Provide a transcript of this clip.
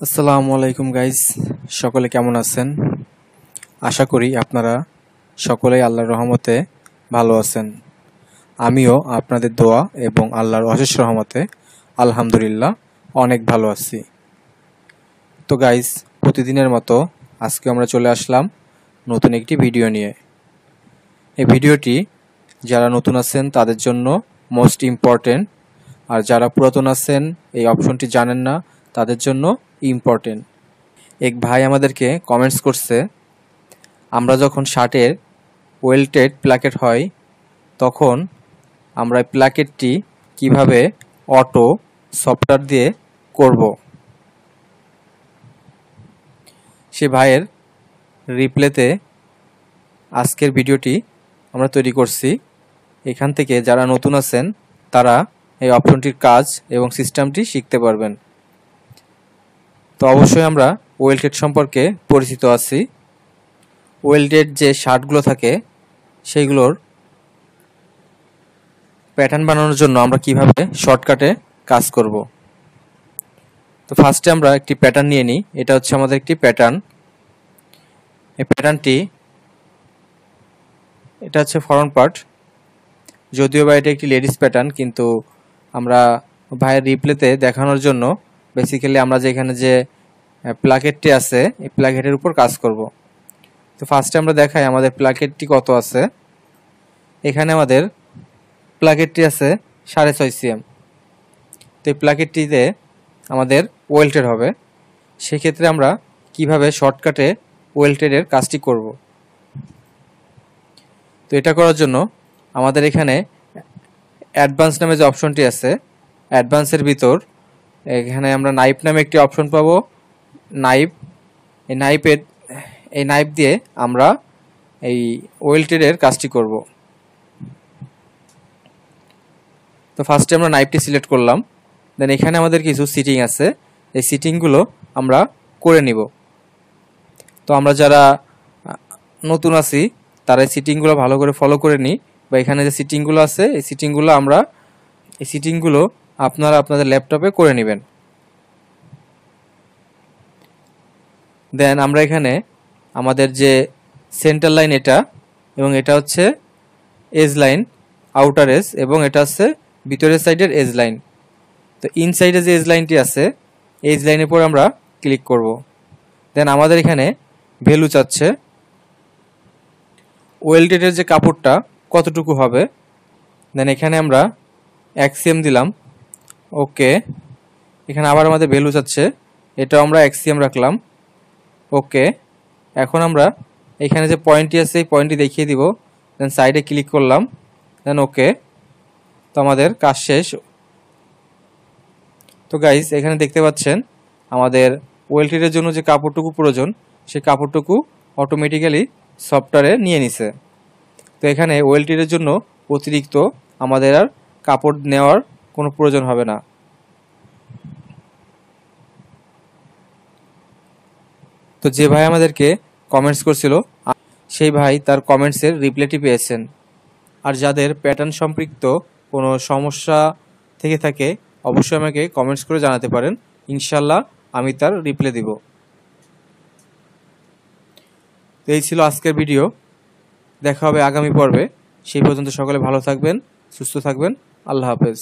আসসালামু আলাইকুম গাইস, সকলে কেমন আছেন? আশা করি আপনারা সকলেই আল্লাহর রহমতে ভালো আছেন। আমিও আপনাদের দোয়া এবং আল্লাহর অশেষ রহমতে আলহামদুলিল্লাহ অনেক ভালো আছি। তো গাইস, প্রতিদিনের মতো আজকে আমরা চলে আসলাম নতুন একটি ভিডিও নিয়ে। এই ভিডিওটি যারা নতুন আছেন তাদের জন্য মোস্ট ইম্পর্টেন্ট, আর যারা পুরাতন আছেন এই অপশনটি জানেন না তাদের জন্য ইম্পর্টেন্ট। এক ভাই আমাদেরকে কমেন্টস করছে, আমরা যখন শার্টের ওয়েল্টেড প্ল্যাকেট হয় তখন আমরা প্ল্যাকেটটি কিভাবে অটো সফটওয়্যার দিয়ে করব। সে ভাইয়ের রিপ্লেতে আজকের ভিডিওটি আমরা তৈরি করছি। এখান থেকে যারা নতুন আছেন তারা এই অপশনটির কাজ এবং সিস্টেমটি শিখতে পারবেন। তো অবশ্যই আমরা ওয়েল্টেড সম্পর্কে পরিচিত আছি। ওয়েল্টেড যে শার্টগুলো থাকে সেইগুলোর প্যাটার্ন বানানোর জন্য আমরা কিভাবে শর্টকাটে কাজ করব। তো ফার্স্টে আমরা একটি প্যাটার্ন নিয়ে নিই। এটা হচ্ছে আমাদের একটি প্যাটার্ন। এই প্যাটার্নটি এটা হচ্ছে ফ্রন্ট পার্ট, যদিও বা এটা একটি লেডিস প্যাটার্ন, কিন্তু আমরা ভাইয়ের রিপ্লেতে দেখানোর জন্য বেসিক্যালি আমরা যেখানে যে প্ল্যাকেটটি আছে এই প্ল্যাকেটের উপর কাজ করব। তো ফার্স্টে আমরা দেখাই আমাদের প্ল্যাকেটটি কত আছে। এখানে আমাদের প্ল্যাকেটটি আছে 6.5 cm। তো এই প্ল্যাকেটটিতে আমাদের ওয়েল্টেড হবে। সেক্ষেত্রে আমরা কিভাবে শর্টকাটে ওয়েল্টেডের কাজটি করব। তো এটা করার জন্য আমাদের এখানে অ্যাডভান্স নামে যে অপশনটি আছে, অ্যাডভান্সের ভিতর এখানে আমরা নাইফ নামে একটি অপশন পাবো। নাইফ, এই নাইফ দিয়ে আমরা এই ওয়েল্টেডের কাজটি করব। তো ফার্স্টে আমরা নাইফটি সিলেক্ট করলাম। দেন এখানে আমাদের কিছু সিটিং আছে, এই সিটিংগুলো আমরা করে নিব। তো আমরা যারা নতুন আছি তারা এই সিটিংগুলো ভালো করে ফলো করে নিই, বা এখানে যে সিটিংগুলো আছে এই সিটিংগুলো আপনারা আপনাদের ল্যাপটপে করে নেবেন। দেন আমরা এখানে আমাদের যে সেন্টার লাইন এটা, এবং এটা হচ্ছে এজ লাইন, আউটার এজ, এবং এটা হচ্ছে ভিতরের সাইডের এজ লাইন। তো ইনসাইডে যে এজ লাইনটি আছে এজ লাইনের উপর আমরা ক্লিক করব। দেন আমাদের এখানে ভ্যালু চাচ্ছে ওয়েল্টেডের যে কাপড়টা কতটুকু হবে। দেন এখানে আমরা 1 cm দিলাম। ওকে, এখানে আবার আমাদের ভ্যালু চাচ্ছে, এটাও আমরা 1 cm রাখলাম। ওকে, এখন আমরা এখানে যে পয়েন্টটি আছে এই পয়েন্টটি দেখিয়ে দিব। দেন সাইডে ক্লিক করলাম। দেন ওকে, তো আমাদের কাজ শেষ। তো গাইস, এখানে দেখতে পাচ্ছেন আমাদের ওয়েল্টেডের জন্য যে কাপড়টুকু প্রয়োজন সেই কাপড়টুকু অটোমেটিক্যালি সফটওয়্যারে নিয়ে নিছে। তো এখানে ওয়েল্টেডের জন্য অতিরিক্ত আমাদের আর কাপড় নেওয়ার কোনো প্রয়োজন হবে না। তো যে ভাই আমাদেরকে কমেন্টস করছিল সেই ভাই তার কমেন্টসের রিপ্লাইটি পেয়েছেন। আর যাদের প্যাটার্ন সম্পৃক্ত কোনো সমস্যা থেকে থাকে অবশ্যই আমাকে কমেন্টস করে জানাতে পারেন, ইনশাল্লাহ আমি তার রিপ্লাই দিব। তো এই ছিল আজকের ভিডিও, দেখা হবে আগামী পর্বে। সেই পর্যন্ত সকলে ভালো থাকবেন, সুস্থ থাকবেন। আল্লাহ হাফেজ।